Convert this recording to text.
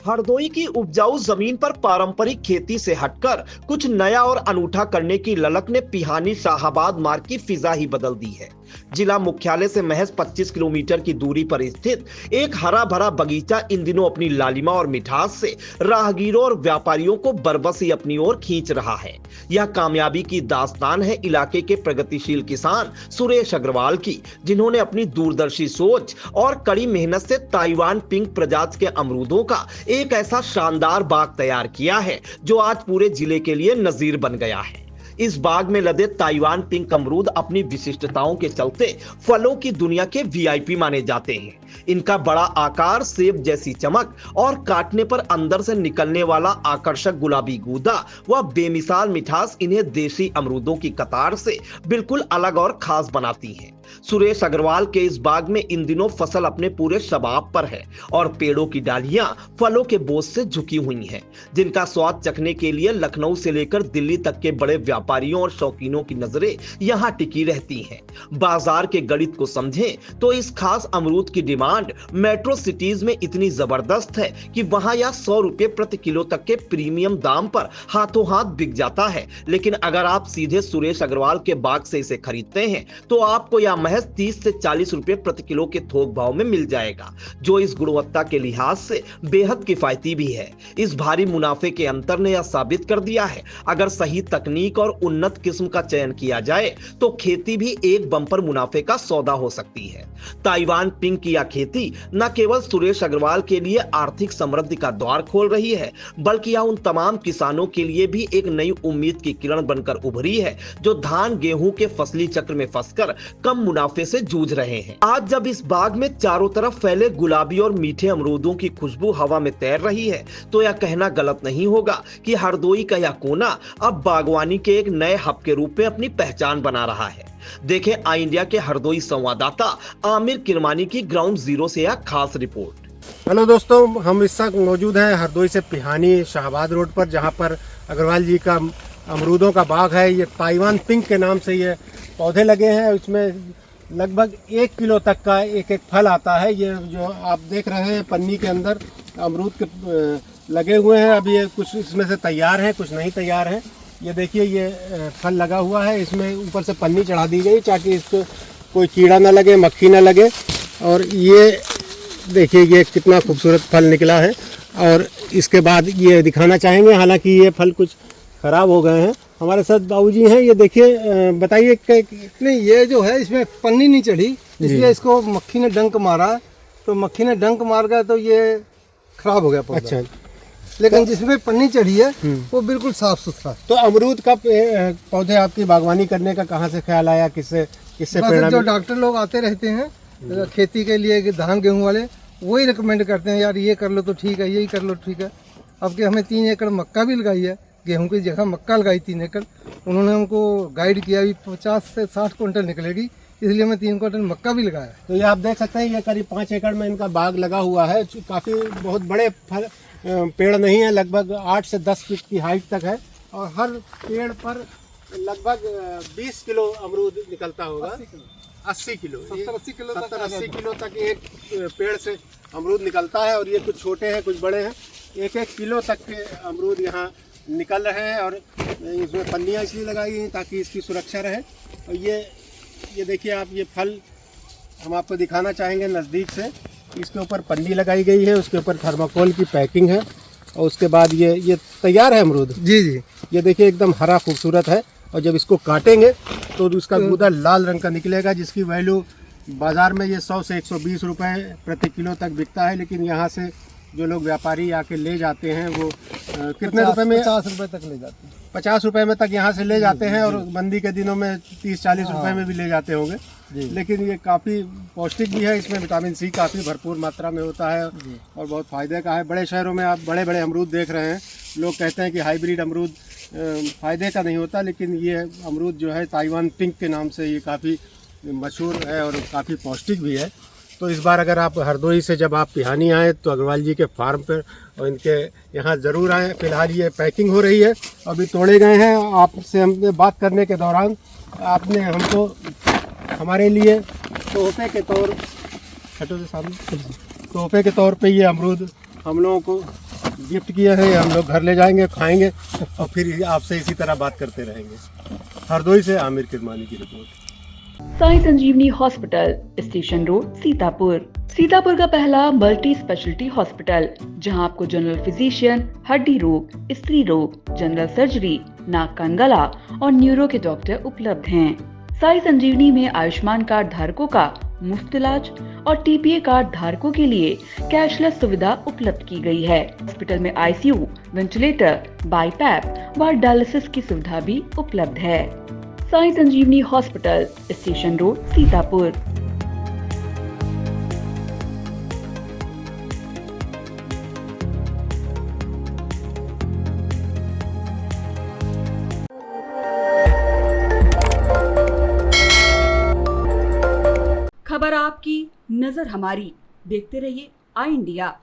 हरदोई की उपजाऊ जमीन पर पारंपरिक खेती से हटकर कुछ नया और अनूठा करने की ललक ने पिहानी शाहाबाद मार्ग की फिजा ही बदल दी है। जिला मुख्यालय से महज 25 किलोमीटर की दूरी पर स्थित एक हरा भरा बगीचा इन दिनों अपनी लालिमा और मिठास से राहगीरों और व्यापारियों को बरबस ही अपनी ओर खींच रहा है। यह कामयाबी की दास्तान है इलाके के प्रगतिशील किसान सुरेश अग्रवाल की, जिन्होंने अपनी दूरदर्शी सोच और कड़ी मेहनत से ताइवान पिंक प्रजाति के अमरूदों का एक ऐसा शानदार बाग तैयार किया है जो आज पूरे जिले के लिए नजीर बन गया है। इस बाग में लदे ताइवान पिंक अमरूद अपनी विशिष्टताओं के चलते फलों की दुनिया के वीआईपी माने जाते हैं। इनका बड़ा आकार, सेब जैसी चमक और काटने पर अंदर से निकलने वाला आकर्षक गुलाबी गूदा व बेमिसाल मिठास इन्हें देसी अमरूदों की कतार से बिल्कुल अलग और खास बनाती है। सुरेश अग्रवाल के इस बाग में इन दिनों फसल अपने पूरे शबाब पर है और पेड़ों की डालियां फलों के बोझ से झुकी हुई हैं, जिनका स्वाद चखने के लिए लखनऊ से लेकर दिल्ली तक के बड़े व्यापारियों और शौकीनों की नजरें यहां टिकी रहती हैं। बाजार के गणित को समझें तो इस खास अमरूद की डिमांड मेट्रो सिटीज में इतनी जबरदस्त है कि वहां यह 100 रुपए प्रति किलो तक के प्रीमियम दाम पर हाथों हाथ बिक जाता है। लेकिन अगर आप सीधे सुरेश अग्रवाल के बाग से इसे खरीदते हैं तो आपको यह महज 30 से 40 रुपए प्रति किलो के थोक भाव में मिल जाएगा, जो इस गुणवत्ता के लिहाज से बेहद किफायती भी है। इस भारी मुनाफे के अंतर ने यह साबित कर दिया है, अगर सही तकनीक और उन्नत किस्म का चयन किया जाए तो खेती भी एक बम्पर मुनाफे का सौदा हो सकती है। ताइवान पिंक की यह खेती न केवल सुरेश अग्रवाल के लिए आर्थिक समृद्धि का द्वार खोल रही है, बल्कि यह उन तमाम किसानों के लिए भी एक नई उम्मीद की किरण बनकर उभरी है जो धान गेहूं के फसली चक्र में फंसकर कम मुनाफे से जूझ रहे हैं। आज जब इस बाग में चारों तरफ फैले गुलाबी और मीठे अमरूदों की खुशबू हवा में तैर रही है तो यह कहना गलत नहीं होगा कि हरदोई का यह कोना अब बागवानी के एक नए हब के रूप में अपनी पहचान बना रहा है। देखें आई इंडिया के हरदोई संवाददाता आमिर किरमानी की ग्राउंड जीरो से यह खास रिपोर्ट। हेलो दोस्तों, हम इस वक्त मौजूद हैं हरदोई से पिहानी शाहाबाद रोड पर, जहां पर अग्रवाल जी का अमरूदों का बाग है। ये ताइवान पिंक के नाम से ये पौधे लगे हैं। इसमें लगभग 1 किलो तक का एक एक फल आता है। ये जो आप देख रहे हैं पन्नी के अंदर अमरूद के लगे हुए हैं। अभी ये कुछ इसमें से तैयार हैं, कुछ नहीं तैयार हैं। ये देखिए, ये फल लगा हुआ है। इसमें ऊपर से पन्नी चढ़ा दी गई ताकि इसको कोई कीड़ा ना लगे, मक्खी ना लगे। और ये देखिए, ये कितना खूबसूरत फल निकला है। और इसके बाद ये दिखाना चाहेंगे, हालांकि ये फल कुछ खराब हो गए हैं। हमारे साथ बाबूजी हैं। ये देखिए, बताइए नहीं, ये जो है इसमें पन्नी नहीं चढ़ी, इसलिए इसको मक्खी ने डंक मारा। तो मक्खी ने डंक मार गया तो ये खराब हो गया पौधा। अच्छा, लेकिन जिसमें पन्नी चढ़ी है वो बिल्कुल साफ सुथरा। तो अमरूद का पौधे आपकी बागवानी करने का कहाँ से ख्याल आया? किससे प्रेरणा? जो डॉक्टर लोग आते रहते हैं खेती के लिए, धान गेहूं वाले, वही रिकमेंड करते हैं, यार ये कर लो तो ठीक है, यही कर लो ठीक है। अब कि हमें 3 एकड़ मक्का भी लगाई है, गेहूं की जगह मक्का लगाई 3 एकड़। उन्होंने हमको गाइड किया, भी 50 से 60 क्विंटल निकलेगी, इसलिए मैं 3 क्विंटल मक्का भी लगाया। तो ये आप देख सकते हैं, ये करीब 5 एकड़ में इनका बाग लगा हुआ है। काफ़ी बहुत बड़े पेड़ नहीं है, लगभग 8 से 10 फीट की हाइट तक है। और हर पेड़ पर लगभग 20 किलो अमरूद निकलता होगा। 80 किलो 70-80 किलो तक एक पेड़ से अमरूद निकलता है। और ये कुछ छोटे हैं, कुछ बड़े हैं। 1-1 किलो तक के अमरूद यहाँ निकल रहे हैं। और इसमें पन्नियाँ इसलिए लगाई गई ताकि इसकी सुरक्षा रहे। और ये देखिए आप, ये फल हम आपको दिखाना चाहेंगे नज़दीक से। इसके ऊपर पन्नी लगाई गई है, उसके ऊपर थर्माकोल की पैकिंग है। और उसके बाद ये तैयार है अमरूद। जी जी, ये देखिए, एकदम हरा खूबसूरत है। और जब इसको काटेंगे तो उसका गूदा लाल रंग का निकलेगा, जिसकी वैल्यू बाज़ार में ये 100 से 120 रुपये प्रति किलो तक बिकता है। लेकिन यहाँ से जो लोग व्यापारी आके ले जाते हैं वो कितने रुपए में? 50 रुपये तक ले जाते हैं। 50 रुपए में तक यहाँ से ले जाते हैं। और मंदी के दिनों में 30-40 रुपए में भी ले जाते होंगे। लेकिन ये काफ़ी पौष्टिक भी है। इसमें विटामिन सी काफ़ी भरपूर मात्रा में होता है और बहुत फ़ायदे का है। बड़े शहरों में आप बड़े बड़े अमरूद देख रहे हैं। लोग कहते हैं कि हाइब्रिड अमरूद फ़ायदे का नहीं होता, लेकिन ये अमरूद जो है ताइवान पिंक के नाम से ये काफ़ी मशहूर है और काफ़ी पौष्टिक भी है। तो इस बार अगर आप हरदोई से जब आप पिहानी आए तो अग्रवाल जी के फार्म पर और इनके यहाँ ज़रूर आएँ। फ़िलहाल ये पैकिंग हो रही है, अभी तोड़े गए हैं। आपसे हमने बात करने के दौरान आपने हमको हमारे लिए तोहफे के तौर पे ये अमरूद हम लोगों को गिफ्ट किया है, हम लोग घर ले जाएंगे, खाएंगे और फिर आपसे इसी तरह बात करते रहेंगे। हरदोई से आमिर किरमानी की रिपोर्ट। Sai Sanjivani hospital, station road, Sitapur. Sitapur का पहला मल्टी स्पेशलिटी हॉस्पिटल, जहां आपको जनरल फिजिशियन, हड्डी रोग, स्त्री रोग, जनरल सर्जरी, नाक कान गला और न्यूरो के डॉक्टर उपलब्ध हैं। साई संजीवनी में आयुष्मान कार्ड धारकों का मुफ्त इलाज और टीपीए कार्ड धारकों के लिए कैशलेस सुविधा उपलब्ध की गई है। हॉस्पिटल में आईसीयू, वेंटिलेटर, बाईपैप व डायलिसिस की सुविधा भी उपलब्ध है। Sai Sanjivani hospital, station road, Sitapur. खबर आपकी, नजर हमारी। देखते रहिए आई इंडिया।